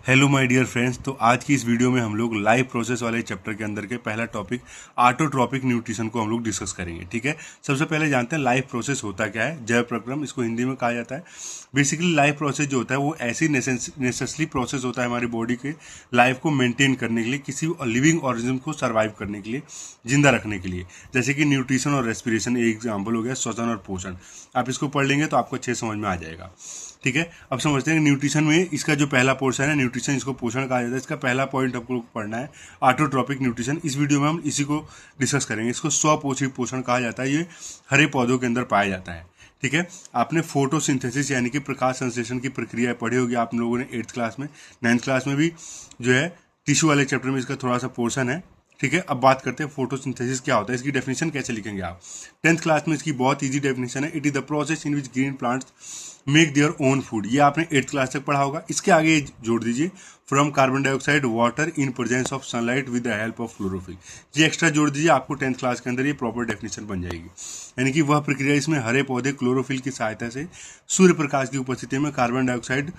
Hello my dear friends. तो आज की इस वीडियो में हम लोग लाइव प्रोसेस वाले चैप्टर के अंदर के पहला टॉपिक ऑटोट्रॉपिक न्यूट्रिशन को हम लोग डिस्कस करेंगे। ठीक है, सबसे पहले जानते हैं लाइव प्रोसेस होता क्या है। जैव प्रक्रम इसको हिंदी में कहा जाता है। बेसिकली लाइव प्रोसेस जो होता है वो ऐसी नेसेसरी प्रोसेस होता है हमारी बॉडी के लाइफ को मेंटेन करने के लिए, किसी लिविंग ऑर्गेनिज्म को सर्वाइव करने के लिए, जिंदा रखने के लिए। जैसे कि न्यूट्रिशन और रेस्पिरेशन एक एग्जाम्पल हो गया, श्वसन और पोषण। आप इसको पढ़ लेंगे तो आपको अच्छे समझ में आ जाएगा। ठीक है, अब समझते हैं न्यूट्रिशन में इसका जो पहला पोर्शन है, न्यूट्रिशन इसको पोषण कहा जाता है। इसका पहला पॉइंट आपको पढ़ना है ऑटोट्रॉपिक न्यूट्रिशन। इस वीडियो में हम इसी को डिस्कस करेंगे। इसको स्वपोषी पोषण कहा जाता है। ये हरे पौधों के अंदर पाया जाता है। ठीक है, आपने फोटोसिंथेसिस यानी कि प्रकाश संश्लेषण की प्रक्रिया पढ़ी होगी आप लोगों ने 8th क्लास में। 9th क्लास में भी जो है टिश्यू वाले चैप्टर में इसका थोड़ा सा पोर्शन है। ठीक है, अब बात करते हैं फोटोसिंथेसिस क्या होता है, इसकी डेफिनेशन कैसे लिखेंगे आप। 10th क्लास में इसकी बहुत इजी डेफिनेशन है। It is the process in which green plants make their own food. ये आपने 8th क्लास तक पढ़ा होगा। इसके आगे जोड़ दीजिए from carbon dioxide water in presence of sunlight with the help of chlorophyll. ये एक्स्ट्रा जोड़ दीजिए, आपको 10th क्लास के अंदर ये प्रॉपर डेफिनेशन बन जाएगी। यानी कि वह प्रक्रिया इसमें हरे पौधे क्लोरोफिल की सहायता से सूर्य प्रकाश की उपस्थिति में कार्बन डाइऑक्साइड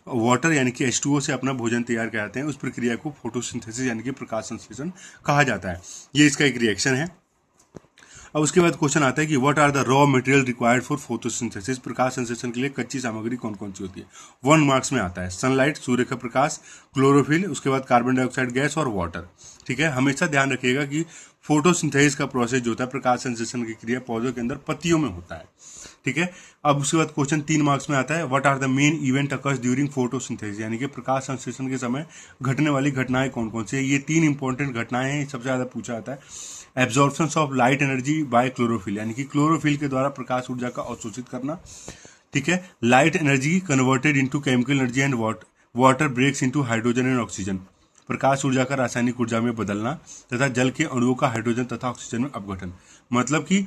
वाटर यानी कि H2O से अपना भोजन तैयार कराते हैं। उस प्रक्रिया को फोटोसिंथेसिस यानी कि प्रकाश संश्लेषण कहा जाता है। ये इसका एक रिएक्शन है। अब उसके बाद क्वेश्चन आता है कि what are the raw material required for photosynthesis. प्रकाश संश्लेषण के लिए कच्ची सामग्री कौन कौन सी होती है। 1 मार्क्स में आता है सनलाइट, सूर्य का प्रकाश, क्लोरोफिल, उसके बाद कार्बन डाइऑक्साइड गैस और वाटर। ठीक है, हमेशा ध्यान रखिएगा कि फोटोसिंथेसिस का प्रोसेस जो होता है, प्रकाश संश्लेषण की क्रिया पौधों के अंदर पत्तियों में होता है। ठीक है, अब उसके बाद क्वेश्चन 3 मार्क्स में आता है what are the main event occurs during photosynthesis, यानी कि प्रकाश संश्लेषण के समय घटने वाली घटनाएं कौन कौन सी है। ये 3 इंपॉर्टेंट घटनाएं हैं, सबसे ज्यादा पूछा जाता है। Absorption of light energy by chlorophyll, यानी कि क्लोरोफिल के द्वारा प्रकाश ऊर्जा का अवशोषित करना। ठीक है, light energy converted into chemical energy and water breaks into hydrogen and oxygen. प्रकाश ऊर्जा का रासायनिक ऊर्जा में बदलना तथा जल के अणुओं का हाइड्रोजन तथा ऑक्सीजन में अपघटन। मतलब कि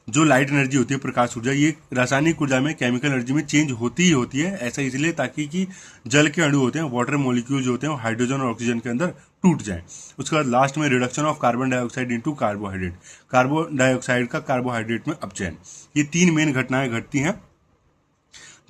जो लाइट एनर्जी होती है, प्रकाश ऊर्जा, ये रासायनिक ऊर्जा में, केमिकल एनर्जी में चेंज होती ही होती है। ऐसा इसलिए ताकि कि जल के अणु होते हैं, वाटर मॉलिक्यूल जो होते हैं, वो हाइड्रोजन और ऑक्सीजन के अंदर टूट जाए। उसके बाद लास्ट में reduction of carbon dioxide into carbohydrate, carbon dioxide का कार्बोहाइड्रेट में अपचयन। ये 3 मेन घटनाएं घटती हैं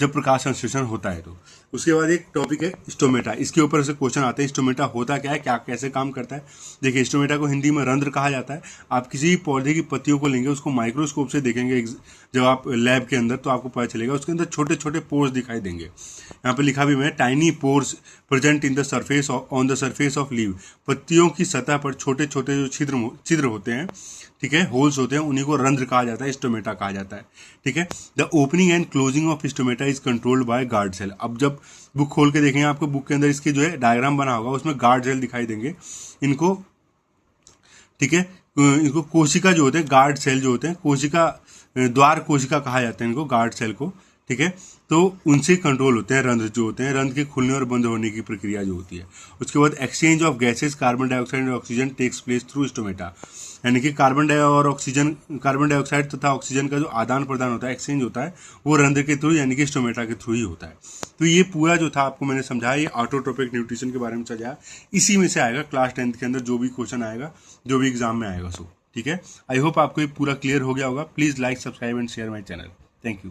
जब प्रकाश संश्लेषण होता है। तो उसके बाद एक टॉपिक है स्टोमेटा। इसके ऊपर से क्वेश्चन आते हैं स्टोमेटा होता क्या है, क्या कैसे काम करता है। देखिए, स्टोमेटा को हिंदी में रंध्र कहा जाता है। आप किसी पौधे की पत्तियों को लेंगे, उसको माइक्रोस्कोप से देखेंगे जब आप लैब के अंदर, तो आपको पता चलेगा उसके अंदर छोटे छोटे पोर्स दिखाई देंगे। यहाँ पे लिखा भी है tiny pores present in the surface on the surface of leave. पत्तियों की सतह पर छोटे छोटे जो छिद्र होते हैं, ठीक है, होल्स होते हैं, उन्हीं को रंध्र कहा जाता है, स्टोमेटा कहा जाता है। ठीक है, the opening and closing of stomata is controlled by guard cell. अब जब बुक खोल के देखेंगे, आपको बुक के अंदर इसके जो है डायग्राम बना होगा, उसमें गार्ड सेल दिखाई देंगे इनको। ठीक है, इनको कोशिका जो होते हैं, गार्ड सेल जो होते हैं, कोशिका द्वार कोशिका कहा जाता है इनको, गार्ड सेल को। ठीक है, तो उनसे कंट्रोल होते हैं रंध्र जो होते हैं, रंध्र के खुलने और बंद होने की प्रक्रिया जो होती है। उसके बाद exchange of gases carbon dioxide और oxygen takes place through stomata, यानी कि कार्बन डाइऑक्साइड तथा ऑक्सीजन का जो आदान प्रदान होता है, एक्सचेंज होता है, वो रंध्र के थ्रू यानी कि स्टोमेटा के थ्रू ही होता है। तो ये पूरा जो था आपको मैंने समझाया, ये ऑटोट्रोपिक न्यूट्रिशन के बारे में समझाया। इसी में से आएगा क्लास 10th के अंदर जो भी क्वेश्चन आएगा, जो भी एग्जाम में आएगा। सो ठीक है, आई होप आपको ये पूरा क्लियर हो गया होगा। Please like, subscribe and share my channel. Thank you.